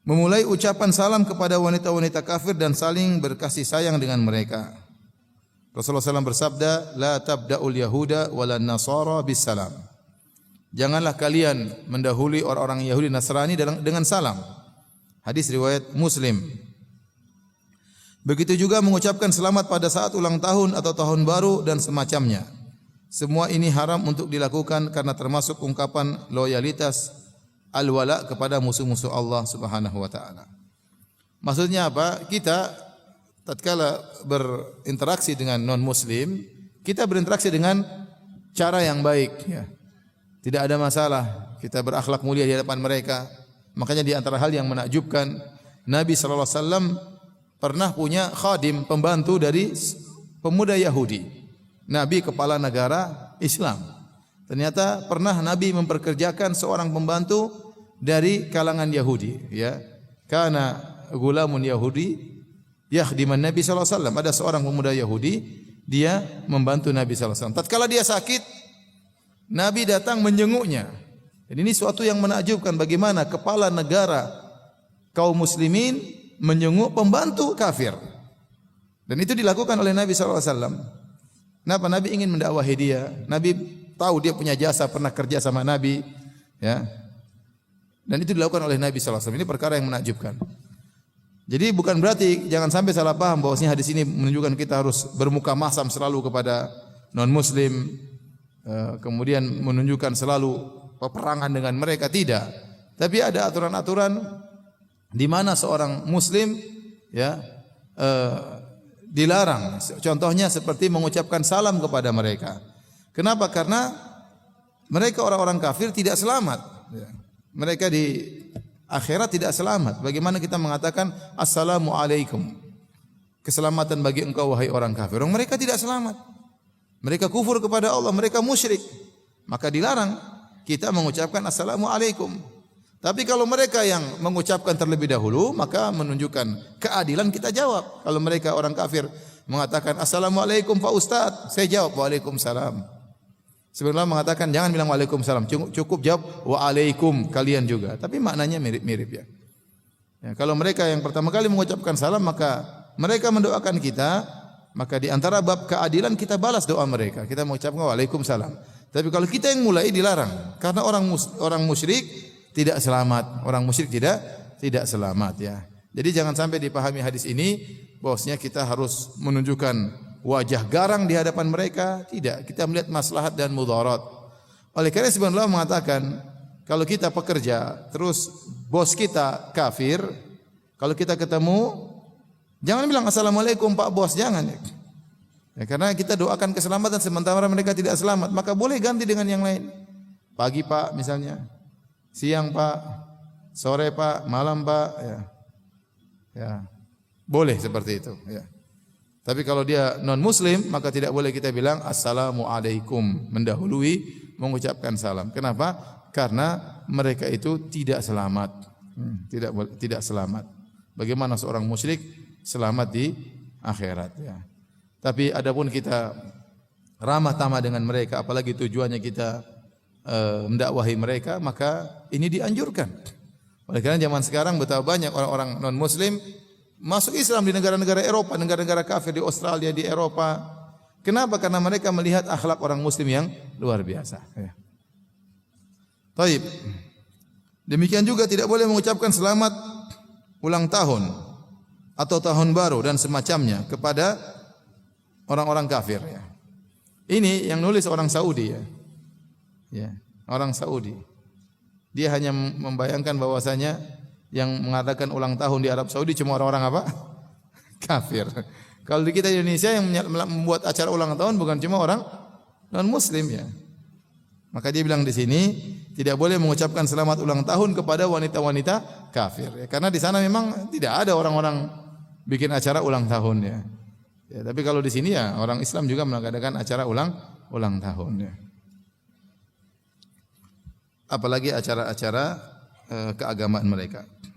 memulai ucapan salam kepada wanita-wanita kafir dan saling berkasih sayang dengan mereka. Rasulullah SAW bersabda, "La tabda'ul yahuda wala nasara bis salam." Janganlah kalian mendahului orang-orang Yahudi Nasrani dengan salam. Hadis riwayat Muslim. Begitu juga mengucapkan selamat pada saat ulang tahun atau tahun baru dan semacamnya. Semua ini haram untuk dilakukan karena termasuk ungkapan loyalitas al-wala kepada musuh-musuh Allah Subhanahu wa taala. Maksudnya apa? Kita tatkala berinteraksi dengan non-muslim, kita berinteraksi dengan cara yang baik ya. Tidak ada masalah, kita berakhlak mulia di hadapan mereka. Makanya di antara hal yang menakjubkan, Nabi sallallahu alaihi wasallam pernah punya khadim, pembantu dari pemuda Yahudi. Nabi kepala negara Islam. Ternyata pernah Nabi memperkerjakan seorang pembantu dari kalangan Yahudi, ya. Kana gulamun Yahudi yakhdiman Nabi sallallahu alaihi wasallam. Ada seorang pemuda Yahudi, dia membantu Nabi sallallahu alaihi wasallam. Tatkala dia sakit, Nabi datang menjenguknya. Jadi ini suatu yang menakjubkan, bagaimana kepala negara kaum muslimin menjenguk pembantu kafir. Dan itu dilakukan oleh Nabi sallallahu alaihi wasallam. Kenapa? Nabi ingin mendakwahi dia. Nabi tahu dia punya jasa, pernah kerja sama Nabi, ya. Dan itu dilakukan oleh Nabi sallallahu alaihi wasallam. Ini perkara yang menakjubkan. Jadi bukan berarti, jangan sampai salah paham bahwasanya hadis ini menunjukkan kita harus bermuka masam selalu kepada non muslim, kemudian menunjukkan selalu peperangan dengan mereka, tidak. Tapi ada aturan-aturan di mana seorang muslim ya dilarang. Contohnya seperti mengucapkan salam kepada mereka. Kenapa? Karena mereka orang-orang kafir tidak selamat. Mereka di akhirat tidak selamat. Bagaimana kita mengatakan assalamu alaikum, keselamatan bagi engkau wahai orang kafir? Mereka tidak selamat. Mereka kufur kepada Allah, mereka musyrik. Maka dilarang kita mengucapkan assalamu alaikum. Tapi kalau mereka yang mengucapkan terlebih dahulu, maka menunjukkan keadilan, kita jawab. Kalau mereka orang kafir mengatakan assalamualaikum Pak Ustaz, saya jawab waalaikumsalam. Sebenarnya mengatakan jangan bilang waalaikumsalam, cukup jawab waalaikum kalian juga. Tapi maknanya mirip-mirip ya. Ya, kalau mereka yang pertama kali mengucapkan salam, maka mereka mendoakan kita, maka di antara bab keadilan kita balas doa mereka. Kita mengucapkan waalaikumsalam. Tapi kalau kita yang mulai, dilarang, karena orang musyrik tidak selamat, orang musyrik tidak selamat ya. Jadi jangan sampai dipahami hadis ini bahwasanya kita harus menunjukkan wajah garang di hadapan mereka, tidak. Kita melihat maslahat dan mudarat. Oleh karena sebenarnya Allah mengatakan, kalau kita pekerja terus bos kita kafir, kalau kita ketemu jangan bilang assalamualaikum Pak Bos, jangan. Ya, karena kita doakan keselamatan sementara mereka tidak selamat, maka boleh ganti dengan yang lain. Pagi Pak misalnya, siang Pak, sore Pak, malam Pak, ya. Ya. Boleh seperti itu, ya. Tapi kalau dia non muslim, maka tidak boleh kita bilang assalamu alaikum, mendahului mengucapkan salam. Kenapa? Karena mereka itu tidak selamat. Tidak selamat. Bagaimana seorang musyrik selamat di akhirat ya. Tapi adapun kita ramah tamah dengan mereka, apalagi tujuannya kita mendakwahi mereka, maka ini dianjurkan. Oleh karena zaman sekarang betapa banyak orang-orang non muslim masuk Islam di negara-negara Eropa, negara-negara kafir di Australia, di Eropa. Kenapa? Karena mereka melihat akhlak orang muslim yang luar biasa ya. Taib. Demikian juga tidak boleh mengucapkan selamat ulang tahun atau tahun baru dan semacamnya kepada orang-orang kafir ya. Ini yang nulis orang Saudi ya. Ya, orang Saudi. Dia hanya membayangkan bahwasanya yang mengadakan ulang tahun di Arab Saudi cuma orang-orang apa? Kafir. Kalau di kita di Indonesia yang membuat acara ulang tahun bukan cuma orang non muslim ya. Maka dia bilang di sini tidak boleh mengucapkan selamat ulang tahun kepada wanita-wanita kafir ya. Karena di sana memang tidak ada orang-orang bikin acara ulang tahun ya. Ya, tapi kalau di sini ya orang Islam juga mengadakan acara ulang tahun ya. Apalagi acara-acara keagamaan mereka.